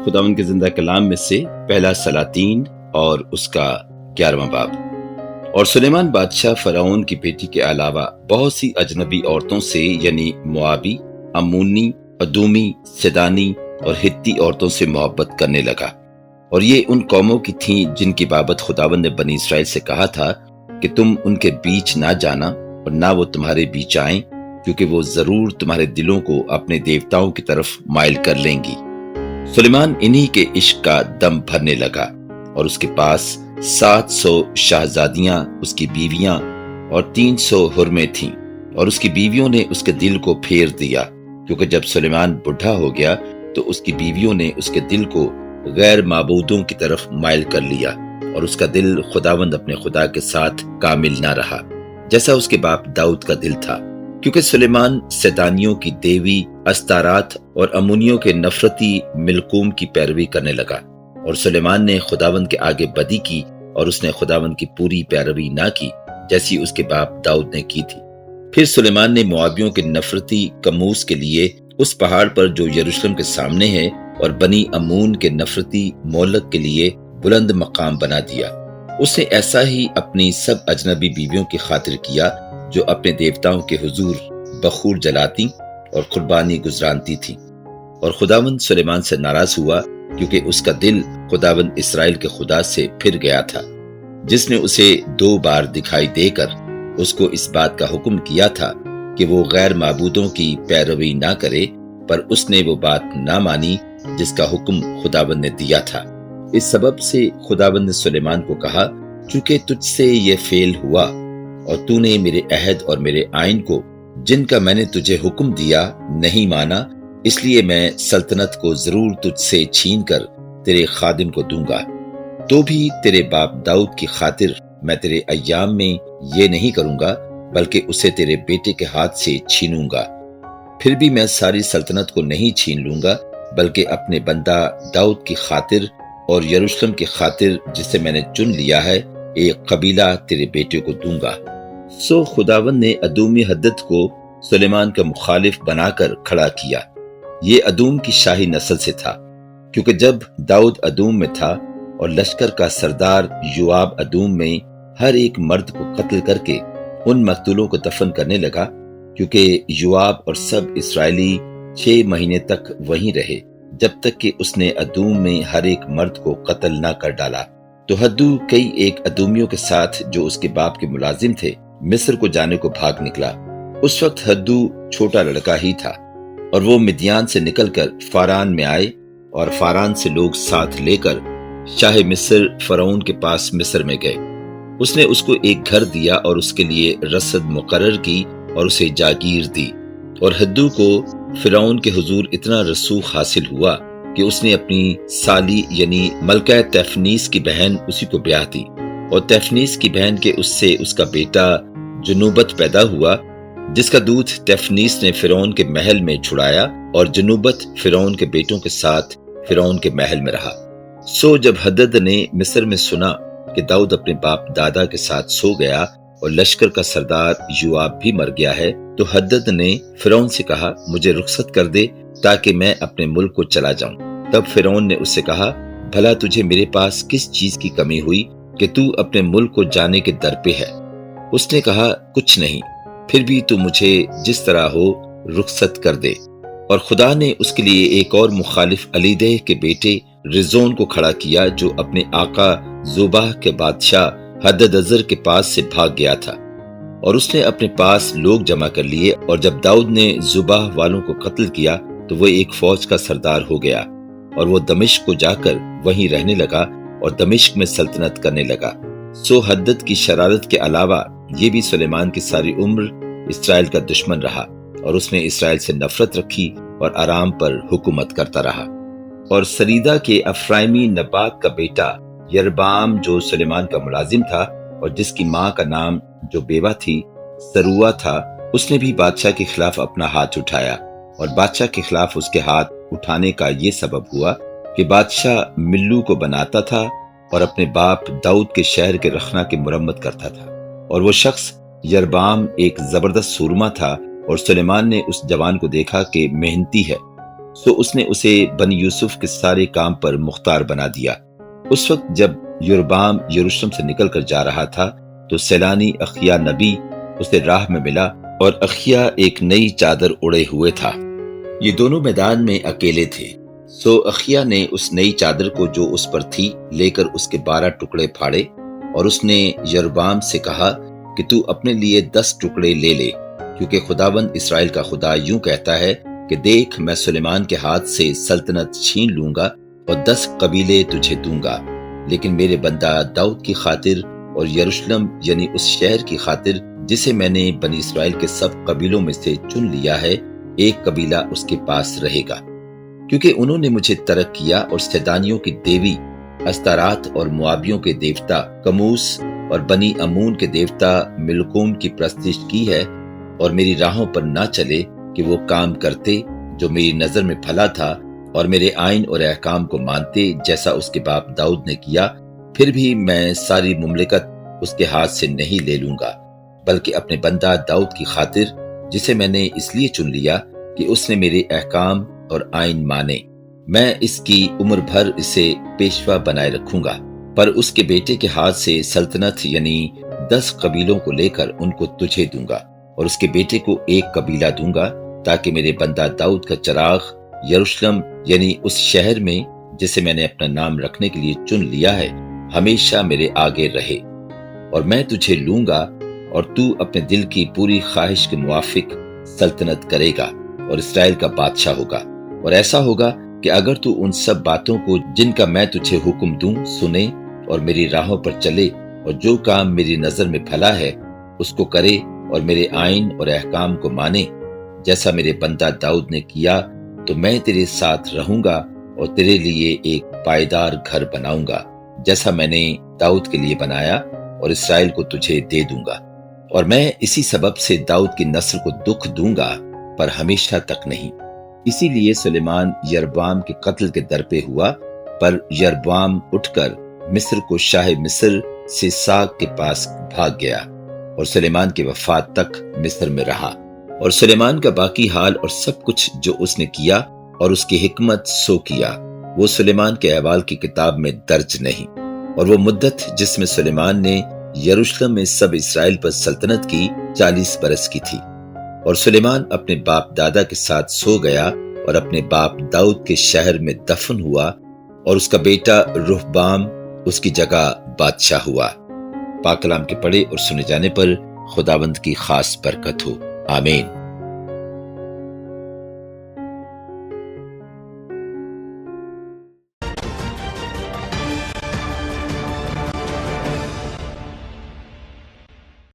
خداوند کے زندہ کلام میں سے پہلا سلاطین اور اس کا 11واں باب۔ اور سلیمان بادشاہ فرعون کی بیٹی کے علاوہ بہت سی اجنبی عورتوں سے یعنی موابی، امونی، ادومی، سدانی اور ہتی عورتوں سے محبت کرنے لگا، اور یہ ان قوموں کی تھیں جن کی بابت خداوند نے بنی اسرائیل سے کہا تھا کہ تم ان کے بیچ نہ جانا اور نہ وہ تمہارے بیچ آئیں، کیونکہ وہ ضرور تمہارے دلوں کو اپنے دیوتاؤں کی طرف مائل کر لیں گی۔ سلیمان انہی کے عشق کا دم بھرنے لگا، اور اس کے پاس 700 شہزادیاں اس کی بیویاں اور 300 حرمیں تھیں، اور اس کی بیویوں نے اس کے دل کو پھیر دیا، کیونکہ جب سلیمان بوڑھا ہو گیا تو اس کی بیویوں نے اس کے دل کو غیر معبودوں کی طرف مائل کر لیا، اور اس کا دل خداوند اپنے خدا کے ساتھ کامل نہ رہا، جیسا اس کے باپ داؤد کا دل تھا، کیونکہ سلیمان سیدانیوں کی دیوی استارات اور امونیوں کے نفرتی ملکوم کی پیروی کرنے لگا، اور سلیمان نے خداوند کے آگے بدی کی، اور اس نے خداوند کی پوری پیروی نہ کی جیسی اس کے باپ داؤد نے کی تھی۔ پھر سلیمان نے موابیوں کے نفرتی کموس کے لیے اس پہاڑ پر جو یروشلم کے سامنے ہے اور بنی امون کے نفرتی مولک کے لیے بلند مقام بنا دیا۔ اس نے ایسا ہی اپنی سب اجنبی بیویوں کی خاطر کیا جو اپنے دیوتاؤں کے حضور بخور جلاتی اور قربانی گزرانتی تھی، اور خداوند سلیمان سے ناراض ہوا، کیونکہ اس کا دل خداوند اسرائیل کے خدا سے پھر گیا تھا، جس نے اسے 2 بار دکھائی دے کر اس کو اس بات کا حکم کیا تھا کہ وہ غیر معبودوں کی پیروی نہ کرے، پر اس نے وہ بات نہ مانی جس کا حکم خداوند نے دیا تھا۔ اس سبب سے خداوند نے سلیمان کو کہا، چونکہ تجھ سے یہ فعل ہوا اور تو نے میرے عہد اور میرے آئین کو جن کا میں نے تجھے حکم دیا نہیں مانا، اس لیے میں سلطنت کو ضرور تجھ سے چھین کر تیرے خادم کو دوں گا، تو بھی تیرے باپ داؤد کی خاطر میں تیرے ایام میں یہ نہیں کروں گا، بلکہ اسے تیرے بیٹے کے ہاتھ سے چھینوں گا۔ پھر بھی میں ساری سلطنت کو نہیں چھین لوں گا، بلکہ اپنے بندہ داؤد کی خاطر اور یروشلم کی خاطر جسے میں نے چن لیا ہے ایک قبیلہ تیرے بیٹے کو دوں گا۔ سو خداوند نے ادومی حدد کو سلیمان کا مخالف بنا کر کھڑا کیا۔ یہ ادوم کی شاہی نسل سے تھا، کیونکہ جب داؤد ادوم میں تھا اور لشکر کا سردار یوآب ادوم میں ہر ایک مرد کو قتل کر کے ان مقتولوں کو دفن کرنے لگا، کیونکہ یوآب اور سب اسرائیلی 6 مہینے تک وہیں رہے، جب تک کہ اس نے ادوم میں ہر ایک مرد کو قتل نہ کر ڈالا۔ تو ہدو کئی ایک ادومیوں کے ساتھ جو اس کے باپ کے ملازم تھے مصر کو جانے کو بھاگ نکلا۔ اس وقت ہدو چھوٹا لڑکا ہی تھا، اور وہ مدیان سے نکل کر فاران میں آئے، اور فاران سے لوگ ساتھ لے کر شاہ مصر فرعون کے پاس مصر میں گئے۔ اس نے اس کو ایک گھر دیا اور اس کے لیے رسد مقرر کی اور اسے جاگیر دی، اور ہدو کو فرعون کے حضور اتنا رسوخ حاصل ہوا کہ اس نے اپنی سالی یعنی ملکہ تیفنیس کی بہن اسی کو بیاہ دی، اور تیفنیس کی بہن کے اس سے اس کا بیٹا جنوبت پیدا ہوا، جس کا دودھ تیفنیس نے فرعون کے محل میں چھڑایا، اور جنوبت فرعون کے بیٹوں کے ساتھ فرعون کے محل میں رہا۔ سو جب حدد نے مصر میں سنا کہ داؤد اپنے باپ دادا کے ساتھ سو گیا اور لشکر کا سردار یوآب بھی مر گیا ہے، تو حدد نے فرعون سے کہا، مجھے رخصت کر دے تاکہ میں اپنے ملک کو چلا جاؤں۔ تب فرعون نے اس سے کہا، بھلا تجھے میرے پاس کس چیز کی کمی ہوئی کہ تو اپنے ملک کو جانے کے در پہ ہے؟ اس نے کہا، کچھ نہیں، پھر بھی تو مجھے جس طرح ہو رخصت کر دے۔ اور خدا نے اس کے لیے ایک اور مخالف علیدہ کے بیٹے رزون کو کھڑا کیا، جو اپنے آقا زوباہ کے بادشاہ ہددزر کے پاس سے بھاگ گیا تھا، اور اس نے اپنے پاس لوگ جمع کر لیے، اور جب داؤد نے زوباہ والوں کو قتل کیا تو وہ ایک فوج کا سردار ہو گیا، اور وہ دمشق کو جا کر وہیں رہنے لگا اور دمشق میں سلطنت کرنے لگا۔ سو حدد کی شرارت کے علاوہ یہ بھی سلیمان کی ساری عمر اسرائیل کا دشمن رہا، اور اس نے اسرائیل سے نفرت رکھی اور آرام پر حکومت کرتا رہا۔ اور سریدہ کے افرائیمی نبات کا بیٹا یربعام جو سلیمان کا ملازم تھا اور جس کی ماں کا نام جو بیوہ تھی سروا تھا، اس نے بھی بادشاہ کے خلاف اپنا ہاتھ اٹھایا، اور بادشاہ کے خلاف اس کے ہاتھ اٹھانے کا یہ سبب ہوا کہ بادشاہ ملو کو بناتا تھا اور اپنے باپ داؤد کے شہر کے رخنا کی مرمت کرتا تھا، اور وہ شخص یربعام ایک زبردست سورما تھا، اور سلیمان نے اس جوان کو دیکھا کہ محنتی ہے، سو اس نے اسے بنی یوسف کے سارے کام پر مختار بنا دیا۔ اس وقت جب یربعام یروشلم سے نکل کر جا رہا تھا تو سیلانی اخیا نبی اسے راہ میں ملا، اور اخیا ایک نئی چادر اڑے ہوئے تھا۔ یہ دونوں میدان میں اکیلے تھے۔ سو اخیا نے اس نئی چادر کو جو اس پر تھی لے کر اس کے 12 ٹکڑے پھاڑے، اور اس نے یربعام سے کہا کہ تو اپنے لیے 10 ٹکڑے لے لے، کیونکہ خداوند اسرائیل کا خدا یوں کہتا ہے کہ دیکھ، میں سلیمان کے ہاتھ سے سلطنت چھین لوں گا اور 10 قبیلے تجھے دوں گا، لیکن میرے بندہ داؤد کی خاطر اور یروشلم یعنی اس شہر کی خاطر جسے میں نے بنی اسرائیل کے سب قبیلوں میں سے چن لیا ہے، ایک قبیلہ اس کے پاس رہے گا، کیونکہ انہوں نے مجھے ترک کیا اور سیدانیوں کی دیوی استارات اور موابیوں کے دیوتا کموس اور بنی امون کے دیوتا ملکوم کی پرستش کی ہے، اور میری راہوں پر نہ چلے کہ وہ کام کرتے جو میری نظر میں بھلا تھا، اور میرے آئین اور احکام کو مانتے جیسا اس کے باپ داؤد نے کیا، پھر بھی میں ساری مملکت اس کے ہاتھ سے نہیں لے لوں گا، بلکہ اپنے بندہ داؤد کی خاطر جسے میں نے اس لیے چن لیا کہ اس نے میرے احکام اور آئین مانے، میں اس کی عمر بھر اسے پیشوا بنائے رکھوں گا، پر اس کے بیٹے کے ہاتھ سے سلطنت یعنی 10 قبیلوں کو لے کر ان کو تجھے دوں گا، اور اس کے بیٹے کو ایک قبیلہ دوں گا، تاکہ میرے بندہ داؤد کا چراغ یروشلم یعنی اس شہر میں جسے میں نے اپنا نام رکھنے کے لیے چن لیا ہے ہمیشہ میرے آگے رہے، اور میں تجھے لوں گا اور تو اپنے دل کی پوری خواہش کے موافق سلطنت کرے گا اور اسرائیل کا بادشاہ ہوگا۔ اور ایسا ہوگا کہ اگر تو ان سب باتوں کو جن کا میں تجھے حکم دوں سنے اور میری راہوں پر چلے اور جو کام میری نظر میں بھلا ہے اس کو کرے اور میرے آئین اور احکام کو مانے جیسا میرے بندہ داؤد نے کیا، تو میں تیرے ساتھ رہوں گا اور تیرے لیے ایک پائیدار گھر بناؤں گا جیسا میں نے داؤد کے لیے بنایا، اور اسرائیل کو تجھے دے دوں گا، اور میں اسی سبب سے داؤد کی نسل کو دکھ دوں گا پر ہمیشہ تک نہیں۔ اسی لیے سلیمان یربعام کے قتل کے در پہ ہوا، پر یربعام اٹھ کر مصر کو شاہ مصر سیساک کے پاس بھاگ گیا، اور سلیمان کی وفات تک مصر میں رہا۔ اور سلیمان کا باقی حال اور سب کچھ جو اس نے کیا اور اس کی حکمت سو کیا، وہ سلیمان کے احوال کی کتاب میں درج نہیں۔ اور وہ مدت جس میں سلیمان نے یروشلم میں سب اسرائیل پر سلطنت کی 40 برس کی تھی۔ اور سلیمان اپنے باپ دادا کے ساتھ سو گیا اور اپنے باپ داؤد کے شہر میں دفن ہوا، اور اس کا بیٹا رہبعام اس کی جگہ بادشاہ ہوا۔ پاک کلام کے پڑھے اور سنے جانے پر خداوند کی خاص برکت ہو، آمین۔